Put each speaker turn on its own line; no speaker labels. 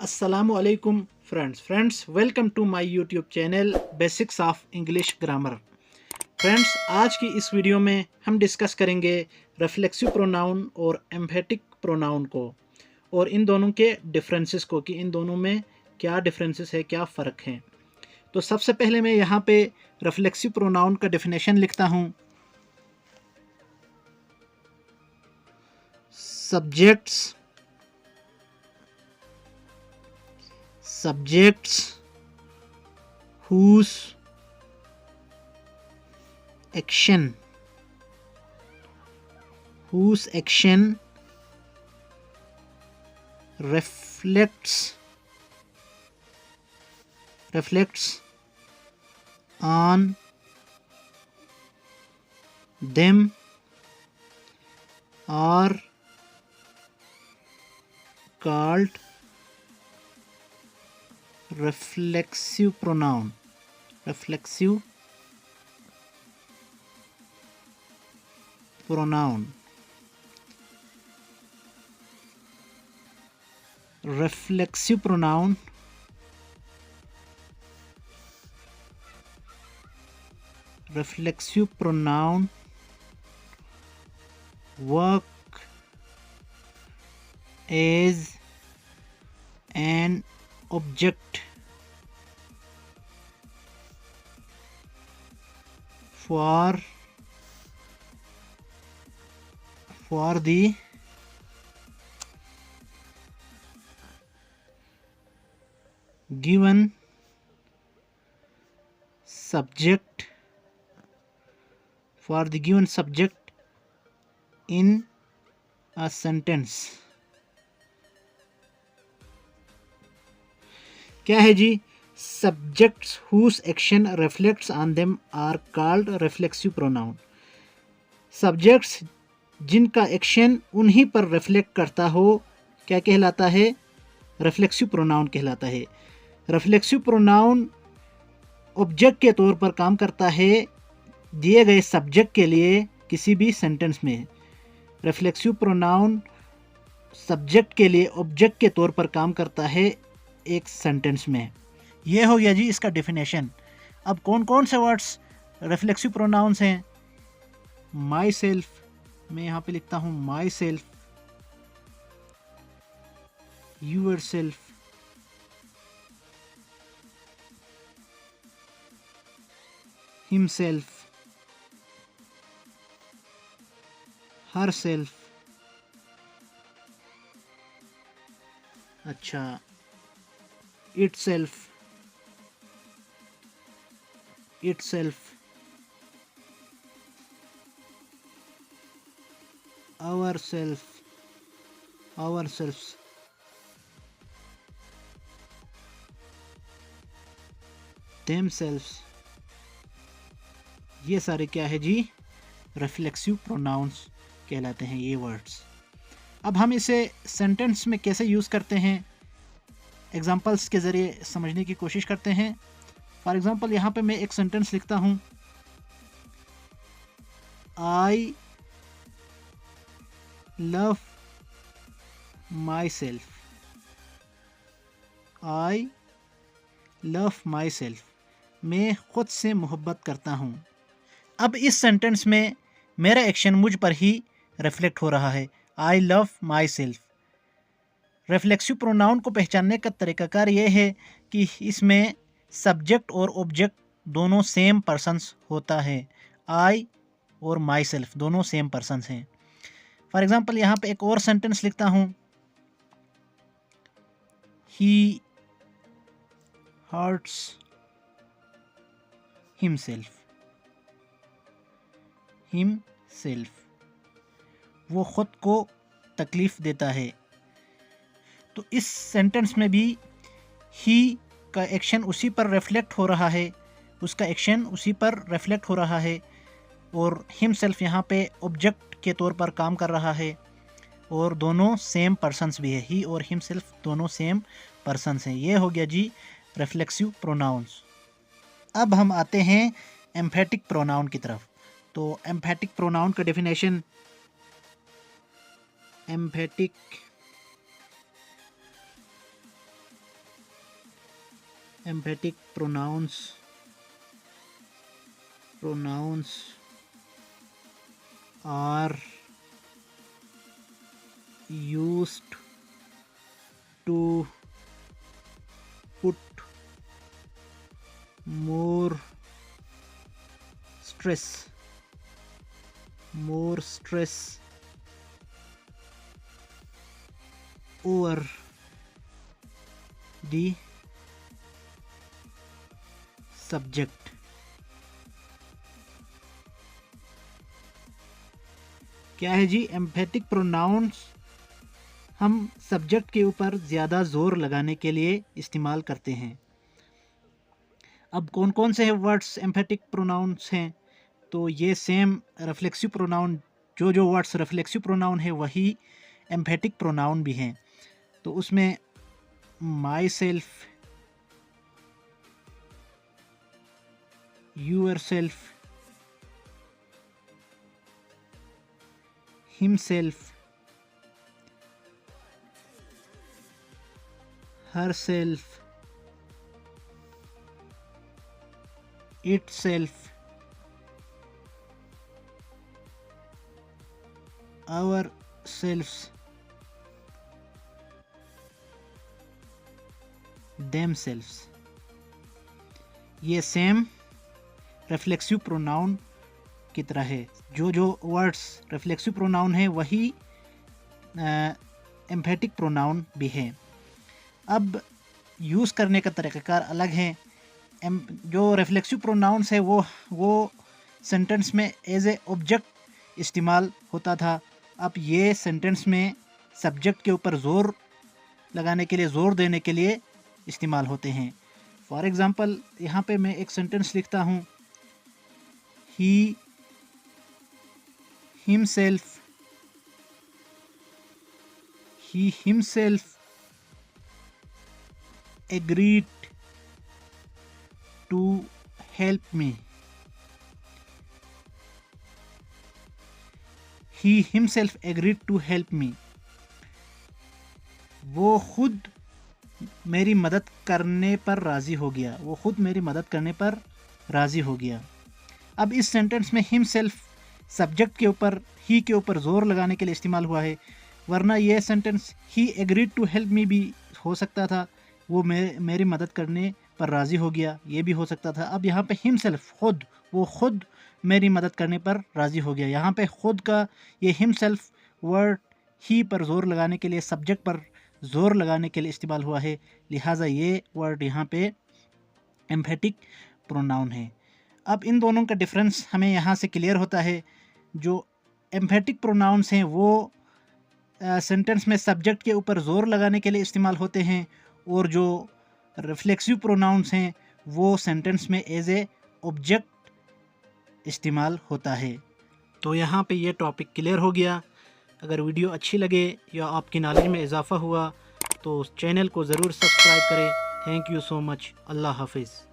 अस्सलामु अलैकुम friends welcome to my YouTube channel basics of English grammar. Friends, आज की इस वीडियो में हम डिस्कस करेंगे रिफ्लेक्सिव प्रोनाउन और एम्फेटिक प्रोनाउन को और इन दोनों के डिफरेंसेस को कि इन दोनों में क्या डिफरेंसेस है, क्या फ़र्क है। तो सबसे पहले मैं यहाँ पे रिफ्लेक्सिव प्रोनाउन का डेफिनेशन लिखता हूँ। subjects whose action reflects on them are called reflexive pronoun. Reflexive pronoun. Reflexive pronoun work as an object for the given subject in a sentence. क्या है जी? Subjects whose action reflects on them are called reflexive pronoun. Subjects जिनका action उन्हीं पर reflect करता हो क्या कहलाता है? रिफ्लेक्सिव प्रोनाउन कहलाता है। रिफ्लेक्सिव प्रोनाउन ऑब्जेक्ट के तौर पर काम करता है दिए गए सब्जेक्ट के लिए किसी भी सेंटेंस में। रिफ्लेक्सिव प्रोनाउन सब्जेक्ट के लिए ऑब्जेक्ट के तौर पर काम करता है एक सेंटेंस में। यह हो गया जी इसका डेफिनेशन। अब कौन कौन से वर्ड्स रिफ्लेक्सिव प्रोनाउंस हैं? माई सेल्फ, मैं यहाँ पे लिखता हूँ myself, yourself, himself, herself, अच्छा itself, ourselves, themselves। ये सारे क्या है जी? रिफ्लेक्सिव प्रोनाउंस कहलाते हैं ये वर्ड्स। अब हम इसे सेंटेंस में कैसे यूज़ करते हैं, एग्जाम्पल्स के ज़रिए समझने की कोशिश करते हैं। फॉर एग्ज़ाम्पल यहाँ पे मैं एक सेंटेंस लिखता हूँ, I love my self. I love my self, मैं ख़ुद से मोहब्बत करता हूँ। अब इस सेंटेंस में मेरा एक्शन मुझ पर ही रिफ्लेक्ट हो रहा है, I love my self. Reflexive pronoun को पहचानने का तरीकाकार ये है कि इसमें सब्जेक्ट और ऑब्जेक्ट दोनों सेम पर्सन्स होता है। आई और माई सेल्फ दोनों सेम पर्सन्स हैं। फॉर एग्ज़ाम्पल यहाँ पे एक और सेंटेंस लिखता हूँ, ही हर्ट्स हिमसेल्फ। वो ख़ुद को तकलीफ़ देता है। तो इस सेंटेंस में भी ही का एक्शन उसी पर रिफ्लेक्ट हो रहा है, उसका एक्शन उसी पर रिफ्लेक्ट हो रहा है और हिमसेल्फ यहाँ पे ऑब्जेक्ट के तौर पर काम कर रहा है और दोनों सेम पर्सन्स भी है, ही और हिमसेल्फ दोनों सेम पर्सन्स हैं। ये हो गया जी रिफ्लेक्सिव प्रोनाउंस। अब हम आते हैं एम्फेटिक प्रोनाउन की तरफ। तो एम्फेटिक प्रोनाउन का definition, emphatic emphatic pronouns are used to put more stress over the subject. क्या है जी? एम्फेटिक प्रोनाउंस हम सब्जेक्ट के ऊपर ज़्यादा ज़ोर लगाने के लिए इस्तेमाल करते हैं। अब कौन कौन से वर्ड्स एम्फेटिक प्रोनाउंस हैं? तो ये सेम रिफ्लेक्सिव प्रोनाउन, जो वर्ड्स रिफ्लेक्सिव प्रोनाउन है वही एम्फेटिक प्रोनाउन भी हैं। तो उसमें myself, yourself, himself, herself, itself, ourselves, themselves, ये सेम रिफ्लेक्सिव प्रोनाउन की तरह है। जो वर्ड्स रिफ्लेक्सिव प्रोनाउन है वही एम्फेटिक प्रोनाउन भी है। अब यूज़ करने का तरीक़ाकार अलग है। जो रिफ्लेक्सिव प्रोनाउंस है वो सेंटेंस में एज ए ऑब्जेक्ट इस्तेमाल होता था। अब ये सेंटेंस में सब्जेक्ट के ऊपर ज़ोर लगाने के लिए, ज़ोर देने के लिए इस्तेमाल होते हैं। फॉर एग्ज़ाम्पल यहाँ पे मैं एक सेंटेंस लिखता हूँ, he himself agreed to help me. He himself agreed to help me. वो खुद मेरी मदद करने पर राज़ी हो गया। अब इस सेंटेंस में हिमसेल्फ सब्जेक्ट के ऊपर, ही के ऊपर ज़ोर लगाने के लिए इस्तेमाल हुआ है, वरना ये सेंटेंस ही एग्रीड टू हेल्प मी भी हो सकता था, वो मेरी मदद करने पर राज़ी हो गया, ये भी हो सकता था। अब यहाँ पे हिमसेल्फ, वो खुद मेरी मदद करने पर राज़ी हो गया। यहाँ पे खुद का ये हिमसेल्फ वर्ड ही पर ज़ोर लगाने के लिए, सब्जेक्ट पर ज़ोर लगाने के लिए इस्तेमाल हुआ है, लिहाजा ये वर्ड यहाँ पे एम्फेटिक प्रोनाउन है। अब इन दोनों का डिफरेंस हमें यहाँ से क्लियर होता है। जो एम्फेटिक प्रोनाउंस हैं वो सेंटेंस में सब्जेक्ट के ऊपर ज़ोर लगाने के लिए इस्तेमाल होते हैं, और जो रिफ्लेक्सिव प्रोनाउंस हैं वो सेंटेंस में एज ए ऑब्जेक्ट इस्तेमाल होता है। तो यहाँ पे ये टॉपिक क्लियर हो गया। अगर वीडियो अच्छी लगे या आपकी नॉलेज में इजाफ़ा हुआ तो चैनल को ज़रूर सब्सक्राइब करें। Thank you so much. अल्लाह हाफिज़।